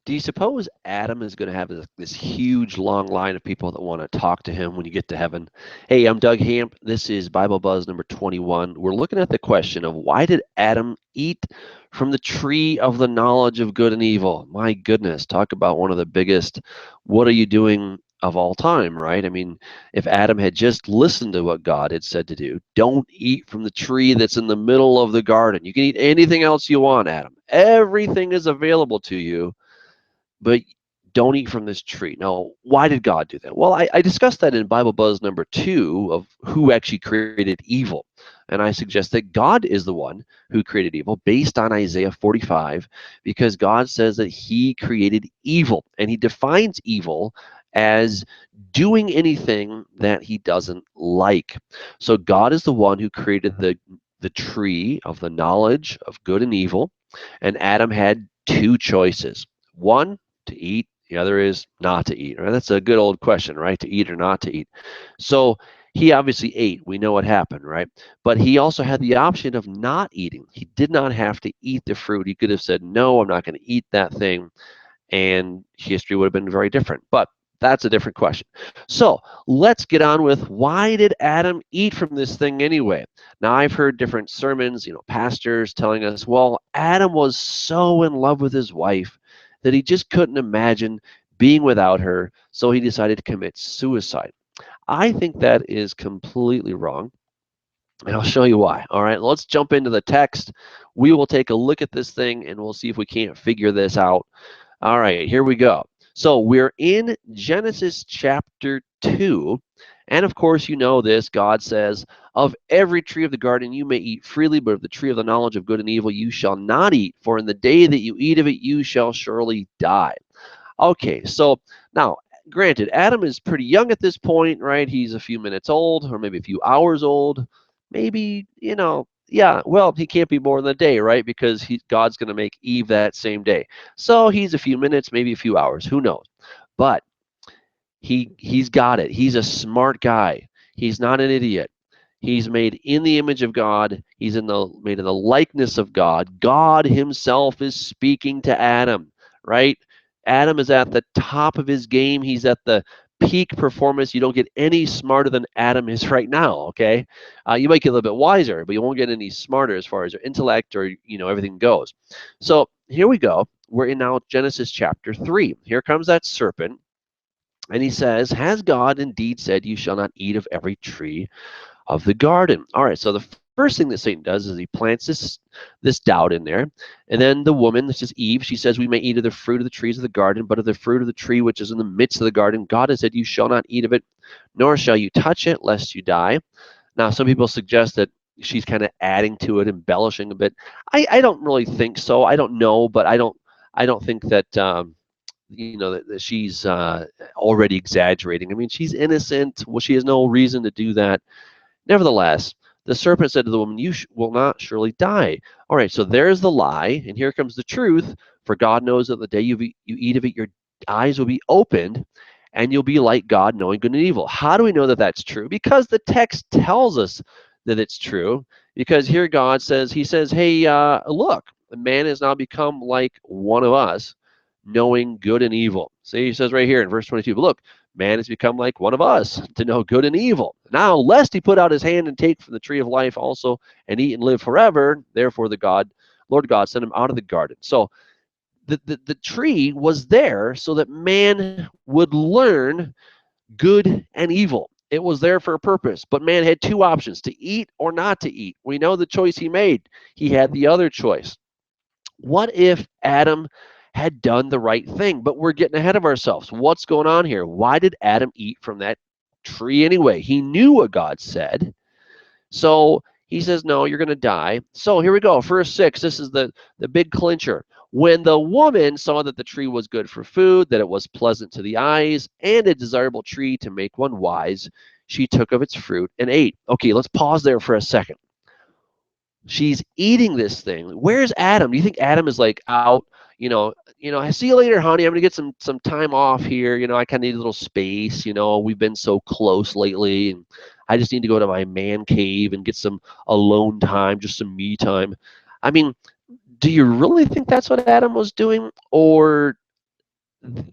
Do you suppose Adam is going to have this huge long line of people that want to talk to him when you get to heaven? Hey, I'm Doug Hamp. This is Bible Buzz number 21. We're looking at the question of why did Adam eat from the tree of the knowledge of good and evil? My goodness, talk about one of the biggest what are you doing of all time, right? I mean, if Adam had just listened to what God had said to do, don't eat from the tree that's in the middle of the garden. You can eat anything else you want, Adam. Everything is available to you, but don't eat from this tree. Now, why did God do that? Well, I discussed that in Bible Buzz number 2 of who actually created evil. And I suggest that God is the one who created evil based on Isaiah 45, because God says that he created evil, and he defines evil as doing anything that he doesn't like. So God is the one who created the tree of the knowledge of good and evil, and Adam had two choices. One, to eat. The other is not to eat. Right? That's a good old question, right? To eat or not to eat. So he obviously ate. We know what happened, right? But he also had the option of not eating. He did not have to eat the fruit. He could have said, no, I'm not going to eat that thing. And history would have been very different. But that's a different question. So let's get on with why did Adam eat from this thing anyway? Now, I've heard different sermons, pastors telling us, well, Adam was so in love with his wife that he just couldn't imagine being without her, so he decided to commit suicide. I think that is completely wrong, and I'll show you why. All right, let's jump into the text. We will take a look at this thing, and we'll see if we can't figure this out. All right, here we go. So we're in Genesis chapter 2. And of course, you know this. God says, of every tree of the garden you may eat freely, but of the tree of the knowledge of good and evil you shall not eat, for in the day that you eat of it you shall surely die. Okay, so now, granted, Adam is pretty young at this point, right? He's a few minutes old, or maybe a few hours old. Maybe, yeah, well, he can't be more than a day, right? Because God's going to make Eve that same day. So he's a few minutes, maybe a few hours, who knows? But he's got it. He's a smart guy. He's not an idiot. He's made in the image of God. He's made in the likeness of God. God himself is speaking to Adam, right? Adam is at the top of his game. He's at the peak performance. You don't get any smarter than Adam is right now, okay? You might get a little bit wiser, but you won't get any smarter as far as your intellect or, everything goes. So here we go. We're in now Genesis chapter 3. Here comes that serpent. And he says, has God indeed said, you shall not eat of every tree of the garden? All right, so the first thing that Satan does is he plants this doubt in there. And then the woman, this is Eve, she says, we may eat of the fruit of the trees of the garden, but of the fruit of the tree which is in the midst of the garden, God has said, you shall not eat of it, nor shall you touch it, lest you die. Now, some people suggest that she's kind of adding to it, embellishing a bit. I don't really think so. I don't know, but I don't think that that she's already exaggerating. I mean, she's innocent. Well, she has no reason to do that. Nevertheless, the serpent said to the woman, you will not surely die. All right, so there's the lie, and here comes the truth. For God knows that the day you eat of it, your eyes will be opened, and you'll be like God, knowing good and evil. How do we know that that's true? Because the text tells us that it's true. Because here God says, he says, hey, look, man has now become like one of us, knowing good and evil. See, he says right here in verse 22, but look, man has become like one of us to know good and evil. Now, lest he put out his hand and take from the tree of life also and eat and live forever, therefore the Lord God sent him out of the garden. So the tree was there so that man would learn good and evil. It was there for a purpose, but man had two options, to eat or not to eat. We know the choice he made. He had the other choice. What if Adam had done the right thing? But we're getting ahead of ourselves. What's going on here? Why did Adam eat from that tree anyway? He knew what God said. So he says, no, you're going to die. So here we go. Verse 6. This is the big clincher. When the woman saw that the tree was good for food, that it was pleasant to the eyes, and a desirable tree to make one wise, she took of its fruit and ate. Okay, let's pause there for a second. She's eating this thing. Where's Adam? Do you think Adam is like out, I see you later, honey. I'm gonna get some time off here. I kind of need a little space. We've been so close lately, and I just need to go to my man cave and get some alone time, just some me time. I mean, do you really think that's what Adam was doing, or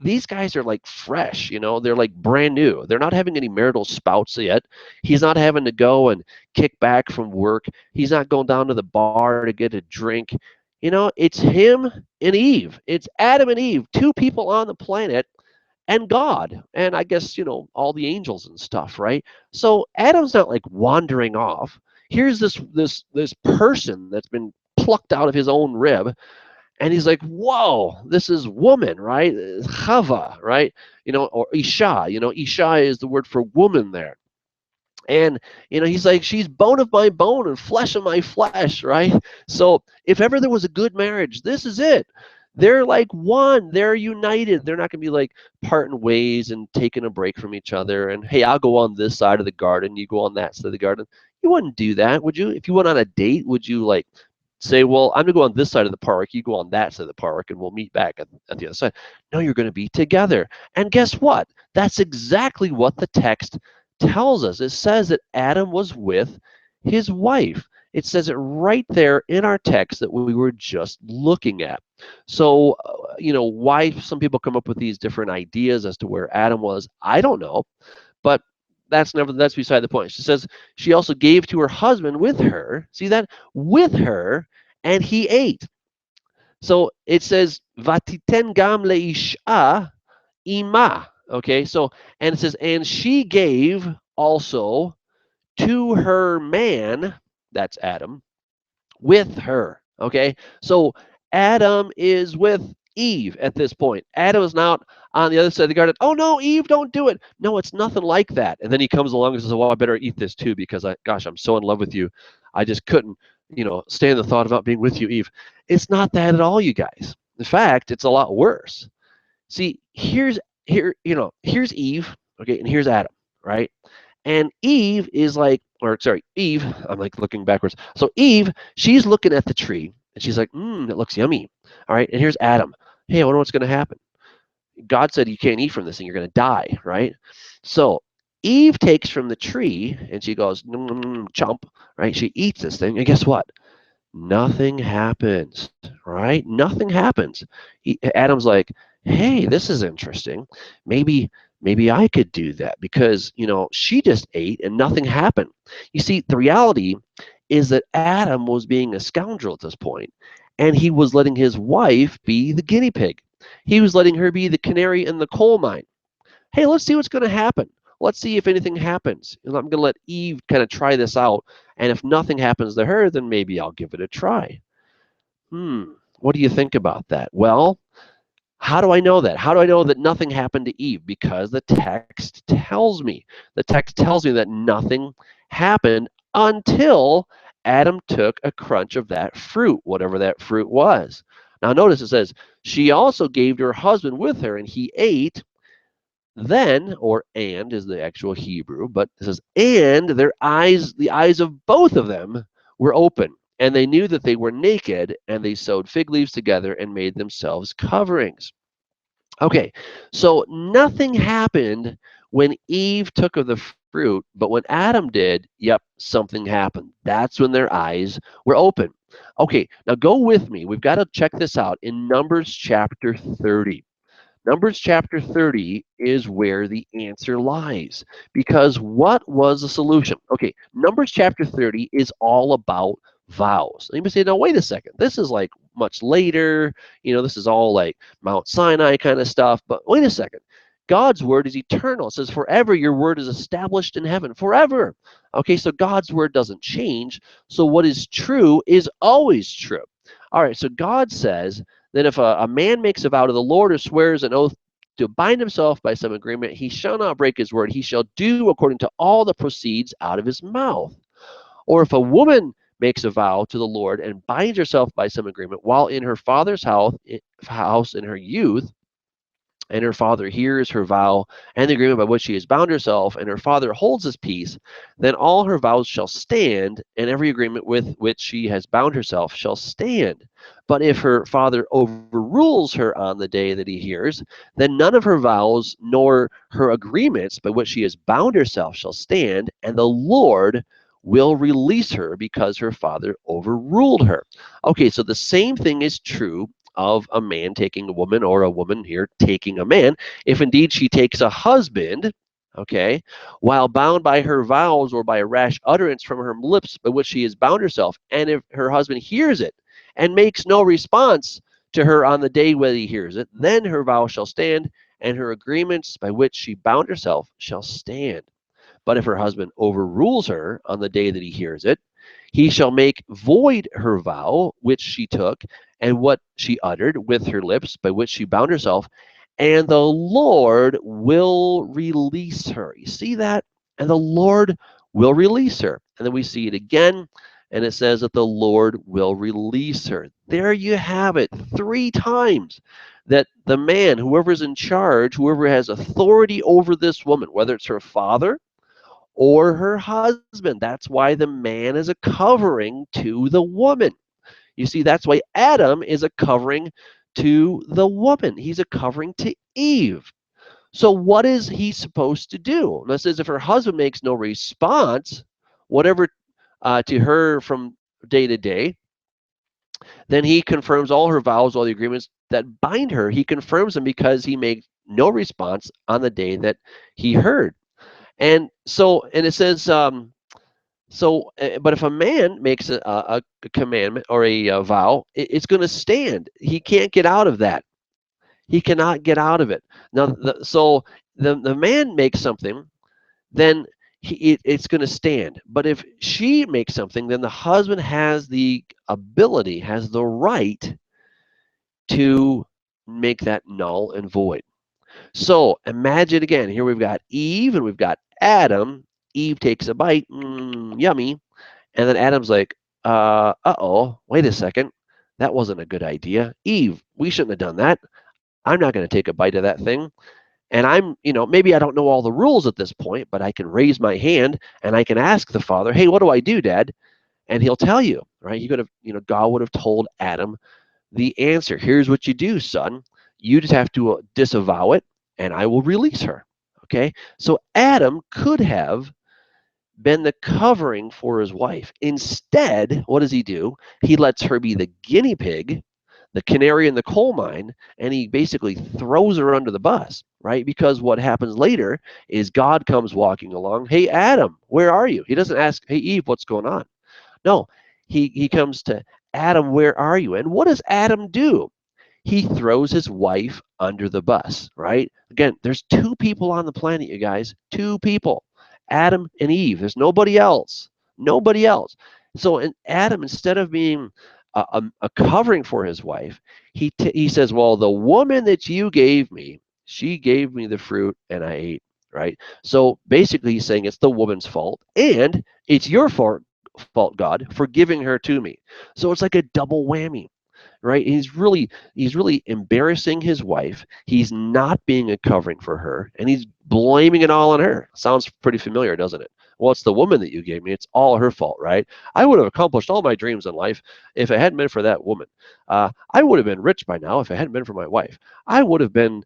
these guys are like fresh, they're like brand new. They're not having any marital spouts yet. He's not having to go and kick back from work. He's not going down to the bar to get a drink. It's him and Eve. It's Adam and Eve, two people on the planet, and God, and I guess, all the angels and stuff, right? So Adam's not like wandering off. Here's this person that's been plucked out of his own rib, and he's like, whoa, this is woman, right? Chava, right? Or Isha. Isha is the word for woman there. And he's like, she's bone of my bone and flesh of my flesh, right? So if ever there was a good marriage, this is it. They're like one. They're united. They're not going to be like parting ways and taking a break from each other. And hey, I'll go on this side of the garden, you go on that side of the garden. You wouldn't do that, would you? If you went on a date, would you like say, well, I'm going to go on this side of the park, you go on that side of the park, and we'll meet back at the other side? No, you're going to be together. And guess what? That's exactly what the text tells us. It says that Adam was with his wife. It says it right there in our text that we were just looking at. So, why some people come up with these different ideas as to where Adam was, I don't know. But that's beside the point. She says she also gave to her husband with her. See that? With her, and he ate. So it says Vatiten gam leisha ima. Okay, so and it says, and she gave also to her man, that's Adam, with her. Okay, so Adam is with Eve at this point. Adam is not on the other side of the garden. Oh no, Eve, don't do it. No, it's nothing like that. And then he comes along and says, well, I better eat this too because I'm so in love with you. I just couldn't, stand the thought about being with you, Eve. It's not that at all, you guys. In fact, it's a lot worse. See, here's Eve, okay, and here's Adam, right? And Eve is like, or sorry, Eve, I'm like looking backwards. So Eve, she's looking at the tree and she's like, it looks yummy. All right, and here's Adam. Hey, I wonder what's going to happen. God said you can't eat from this thing, you're going to die, right? So Eve takes from the tree and she goes, chomp, right? She eats this thing, and guess what? Nothing happens, right? Nothing happens. Adam's like, hey, this is interesting. Maybe I could do that because, she just ate and nothing happened. You see, the reality is that Adam was being a scoundrel at this point, and he was letting his wife be the guinea pig. He was letting her be the canary in the coal mine. Hey, let's see what's going to happen. Let's see if anything happens. And I'm going to let Eve kind of try this out. And if nothing happens to her, then maybe I'll give it a try. What do you think about that? Well, how do I know that? How do I know that nothing happened to Eve? Because the text tells me. The text tells me that nothing happened until Adam took a crunch of that fruit, whatever that fruit was. Now notice it says, she also gave to her husband with her, and he ate. Then, or and is the actual Hebrew, but it says, and the eyes of both of them were open, and they knew that they were naked, and they sewed fig leaves together and made themselves coverings. Okay, so nothing happened when Eve took of the fruit, but when Adam did, yep, something happened. That's when their eyes were open. Okay, now go with me. We've got to check this out in Numbers chapter 30. Numbers chapter 30 is where the answer lies. Because what was the solution? Okay, Numbers chapter 30 is all about vows. And you may say, no, wait a second. This is like much later. This is all like Mount Sinai kind of stuff. But wait a second. God's word is eternal. It says, forever your word is established in heaven. Forever. Okay, so God's word doesn't change. So what is true is always true. All right, so God says that if a man makes a vow to the Lord or swears an oath to bind himself by some agreement, he shall not break his word. He shall do according to all that proceeds out of his mouth. Or if a woman makes a vow to the Lord and binds herself by some agreement while in her father's house in her youth, and her father hears her vow and the agreement by which she has bound herself, and her father holds his peace, then all her vows shall stand, and every agreement with which she has bound herself shall stand. But if her father overrules her on the day that he hears, then none of her vows nor her agreements by which she has bound herself shall stand, and the Lord will release her because her father overruled her. Okay, so the same thing is true of a man taking a woman, or a woman here taking a man, if indeed she takes a husband, okay, while bound by her vows or by a rash utterance from her lips by which she has bound herself, and if her husband hears it and makes no response to her on the day when he hears it, then her vow shall stand, and her agreements by which she bound herself shall stand. But if her husband overrules her on the day that he hears it, he shall make void her vow which she took, and what she uttered with her lips by which she bound herself, and the Lord will release her. You see that? And the Lord will release her. And then we see it again, and it says that the Lord will release her. There you have it, 3 times that the man, whoever's in charge, whoever has authority over this woman, whether it's her father or her husband, that's why the man is a covering to the woman. You see, that's why Adam is a covering to the woman. He's a covering to Eve. So what is he supposed to do? And it says if her husband makes no response, whatever to her from day to day, then he confirms all her vows, all the agreements that bind her. He confirms them because he made no response on the day that he heard. And so, and it says, but if a man makes a commandment or a vow, it's going to stand. He can't get out of that. He cannot get out of it. Now, the man makes something, then it's going to stand. But if she makes something, then the husband has the ability, has the right to make that null and void. So imagine again, here we've got Eve and we've got Adam. Eve takes a bite, yummy. And then Adam's like, uh-oh, wait a second. That wasn't a good idea. Eve, we shouldn't have done that. I'm not going to take a bite of that thing. And I'm, maybe I don't know all the rules at this point, but I can raise my hand and I can ask the father, hey, what do I do, Dad? And he'll tell you, right? You could have, God would have told Adam the answer. Here's what you do, son. You just have to disavow it and I will release her. Okay. So Adam could have been the covering for his wife. Instead, what does he do? He lets her be the guinea pig, the canary in the coal mine, and he basically throws her under the bus, right? Because what happens later is God comes walking along. Hey, Adam, where are you? He doesn't ask, hey, Eve, what's going on? No, he comes to Adam, where are you? And what does Adam do? He throws his wife under the bus, right? Again, there's 2 people on the planet, you guys, 2 people, Adam and Eve. There's nobody else, nobody else. So Adam, instead of being a covering for his wife, he says, well, the woman that you gave me, she gave me the fruit and I ate, right? So basically he's saying it's the woman's fault and it's your fault, God, for giving her to me. So it's like a double whammy, right? He's really embarrassing his wife. He's not being a covering for her, and he's blaming it all on her. Sounds pretty familiar, doesn't it? Well, it's the woman that you gave me. It's all her fault, right? I would have accomplished all my dreams in life if it hadn't been for that woman. I would have been rich by now if it hadn't been for my wife. I would have been,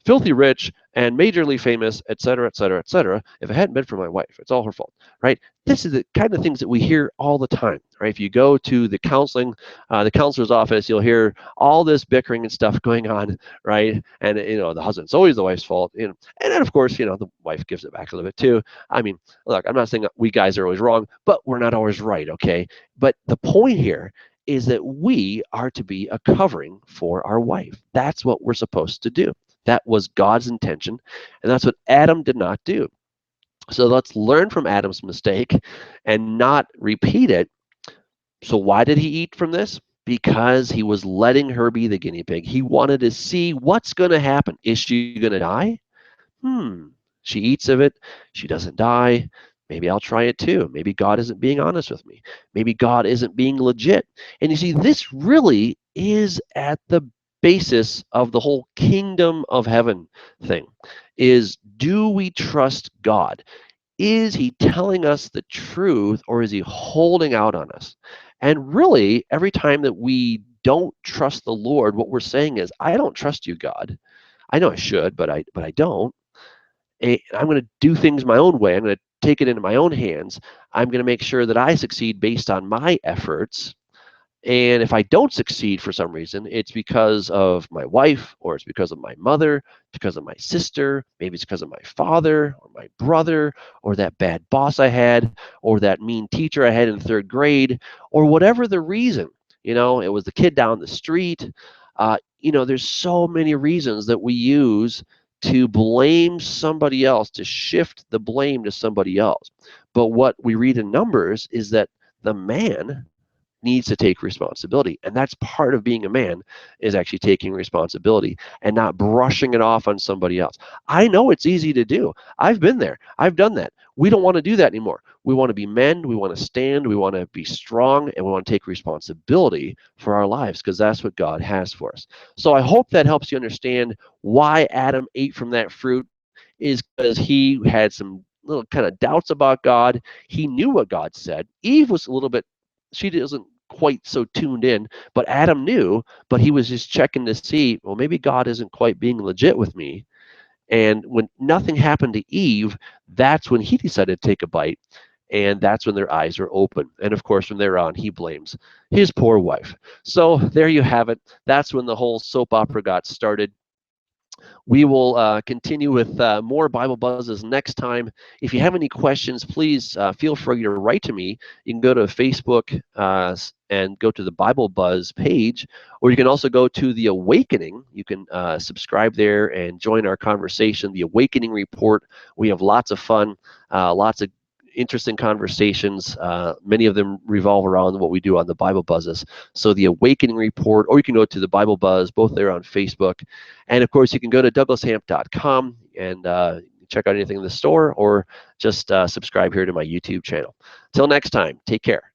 filthy rich and majorly famous, et cetera, et cetera, et cetera, if it hadn't been for my wife. It's all her fault, right? This is the kind of things that we hear all the time, right? If you go to the counselor's office, you'll hear all this bickering and stuff going on, right? And the husband's always the wife's fault, and then of course, the wife gives it back a little bit too. I mean, look, I'm not saying that we guys are always wrong, but we're not always right, okay? But the point here is that we are to be a covering for our wife. That's what we're supposed to do. That was God's intention, and that's what Adam did not do. So let's learn from Adam's mistake and not repeat it. So why did he eat from this? Because he was letting her be the guinea pig. He wanted to see what's going to happen. Is she going to die? She eats of it. She doesn't die. Maybe I'll try it too. Maybe God isn't being honest with me. Maybe God isn't being legit. And you see, this really is at the basis of the whole kingdom of heaven thing, is do we trust God? Is he telling us the truth or is he holding out on us? And really, every time that we don't trust the Lord, what we're saying is, I don't trust you, God. I know I should, but I don't. I'm going to do things my own way. I'm going to take it into my own hands. I'm going to make sure that I succeed based on my efforts. And if I don't succeed for some reason, it's because of my wife, or it's because of my mother, because of my sister, maybe it's because of my father or my brother, or that bad boss I had, or that mean teacher I had in third grade, or whatever the reason. It was the kid down the street. There's so many reasons that we use to blame somebody else, to shift the blame to somebody else. But what we read in Numbers is that the man needs to take responsibility. And that's part of being a man, is actually taking responsibility and not brushing it off on somebody else. I know it's easy to do. I've been there. I've done that. We don't want to do that anymore. We want to be men. We want to stand. We want to be strong, and we want to take responsibility for our lives, because that's what God has for us. So I hope that helps you understand why Adam ate from that fruit, is because he had some little kind of doubts about God. He knew what God said. Eve was a little bit, she doesn't quite so tuned in, but Adam knew, but he was just checking to see, well, maybe God isn't quite being legit with me. And when nothing happened to Eve, that's when he decided to take a bite, and that's when their eyes are open. And of course, from there on, he blames his poor wife. So there you have it. That's when the whole soap opera got started. We will continue with more Bible Buzzes next time. If you have any questions, please feel free to write to me. You can go to Facebook and go to the Bible Buzz page, or you can also go to The Awakening. You can subscribe there and join our conversation, The Awakening Report. We have lots of fun, lots of interesting conversations. Many of them revolve around what we do on the Bible Buzzes. So The Awakening Report, or you can go to the Bible Buzz, both there on Facebook. And of course, you can go to douglashamp.com and check out anything in the store, or just subscribe here to my YouTube channel. Till next time, take care.